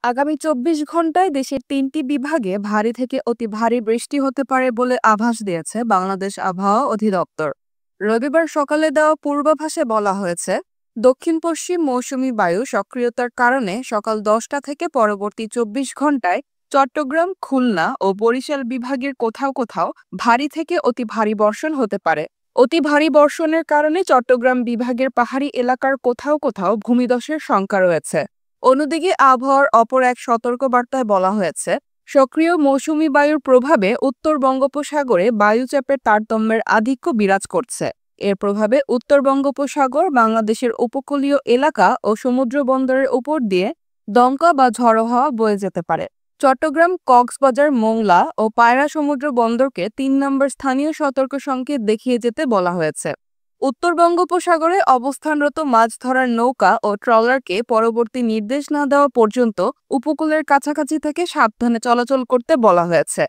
আগামী ২৪ ঘন্টায় দেশের ৩টি বিভাগে ভারী থেকে অতি ভারী বৃষ্টি হতে পারে বলে আভাস দিয়েছে বাংলাদেশ আবহাওয়া অধিদপ্তর। রবিবার সকালে দেওয়া পূর্বাভাসে বলা হয়েছে, দক্ষিণ পশ্চিম মৌসুমি বায়ু সক্রিয়তার কারণে সকাল ১০টা থেকে পরবর্তী ২৪ ঘন্টায় চট্টগ্রাম, খুলনা ও বরিশাল বিভাগের কোথাও কোথাও ভারী থেকে অতি ভারী বর্ষণ হতে পারে। অতি ভারী বর্ষণের কারণে চট্টগ্রাম বিভাগের পাহাড়ি এলাকার কোথাও কোথাও ভূমিধসের শঙ্কা রয়েছে। অন্যদিকে আবহাওয়ার অপর এক সতর্কবার্তায় বলা হয়েছে, সক্রিয় মৌসুমি বায়ুর প্রভাবে উত্তর বঙ্গোপসাগরে বায়ুচাপের তারতম্যের আধিক্য বিরাজ করছে। এর প্রভাবে উত্তর বঙ্গোপসাগর, বাংলাদেশের উপকূলীয় এলাকা ও সমুদ্র বন্দরের উপর দিয়ে দমকা বা ঝড়ো হাওয়া বয়ে যেতে পারে। চট্টগ্রাম, কক্সবাজার, মোংলা ও পায়রা সমুদ্র বন্দরকে ৩ নম্বর স্থানীয় সতর্ক সংকেত দেখিয়ে যেতে বলা হয়েছে। উত্তর বঙ্গোপসাগরে অবস্থানরত মাছ ধরার নৌকা ও ট্রলারকে পরবর্তী নির্দেশ না দেওয়া পর্যন্ত উপকূলের কাছাকাছি থেকে সাবধানে চলাচল করতে বলা হয়েছে।